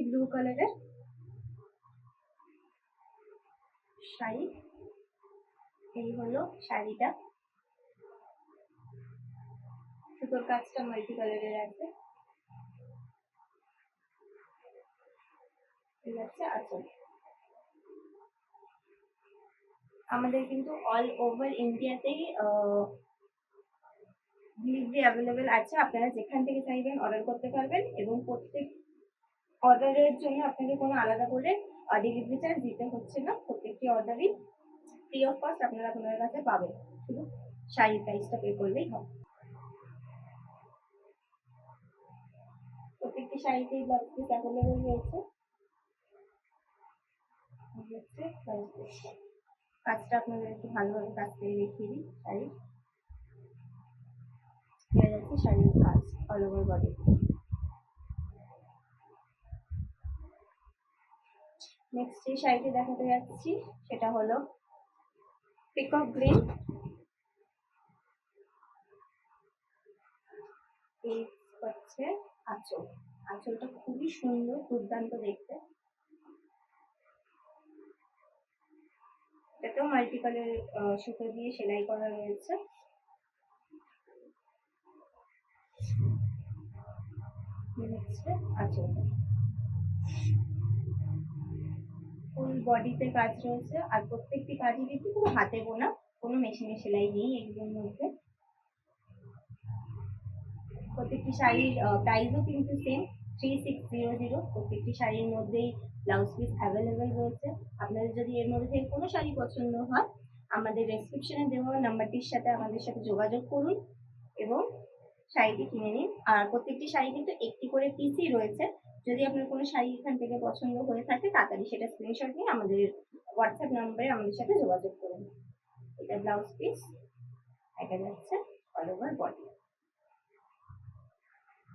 Blue কালারের শাড়ি। এই হলো শাড়িটা, সুতোর কাজটা মাল্টি কালারের আছে। ঠিক আছে, আচ্ছা আমাদের কিন্তু অল ওভার ইন্ডিয়াতেই ডেলিভারি অ্যাভেলেবেল আছে। আপনারা যেখান থেকে চাইবেন অর্ডার করতে পারবেন এবং প্রত্যেক অর্ডারের জন্য আপনাকে কোনো আলাদা করে ডেলিভারি চার্জ দিতে হচ্ছে না। প্রত্যেকটি অর্ডারই ফ্রি অফ কস্ট আপনারা আপনার কাছে পাবেন, শুধু শাড়ির প্রাইসটা পে করলেই হবে। প্রত্যেকটি শাড়িতেই ব্লাউজ পিস অ্যাভেলেবেল রয়েছে। কাজটা আপনাদের একটু ভালোভাবে কাজ করে দেখিয়ে দিই। শাড়ির হয়ে যাচ্ছে শাড়ির কাজ অল ওভার বডি। নেক্সট যে শাড়িটি দেখাতে যাচ্ছি সেটা হলো পিকক গ্রিন। এই হচ্ছে আঁচল, আঁচলটা খুবই সুন্দর, দুর্দান্ত দেখতে। এটাতেও মাল্টি কালার সুতো দিয়ে সেলাই করা রয়েছে। আঁচলটা ফুল বডিতে কাজ রয়েছে, আর প্রত্যেকটি কাজই কিন্তু পুরো হাতে বোনা, কোনো মেশিনে সেলাই নেই এগুলোর মধ্যে। প্রত্যেকটি শাড়ির প্রাইসও কিন্তু সেম 3600। প্রত্যেকটি শাড়ির মধ্যেই ব্লাউজ পিস অ্যাভেলেবেল রয়েছে। আপনাদের যদি এর মধ্যে থেকে কোনো শাড়ি পছন্দ হয়, আমাদের ডেসক্রিপশনে দেওয়া নাম্বারটির সাথে আমাদের সাথে যোগাযোগ করুন এবং শাড়িটি কিনে নিন। আর প্রত্যেকটি শাড়ি কিন্তু একটি করে পিসই রয়েছে। যদি আপনার কোনো শাড়ি এখান থেকে পছন্দ হয়ে থাকে, তাড়াতাড়ি সেটা স্ক্রিনশট নিয়ে আমাদের হোয়াটসঅ্যাপ নাম্বারে আমাদের সাথে যোগাযোগ করুন। এটা ব্লাউজ পিস, এটা যাচ্ছে অল ওভার বডি।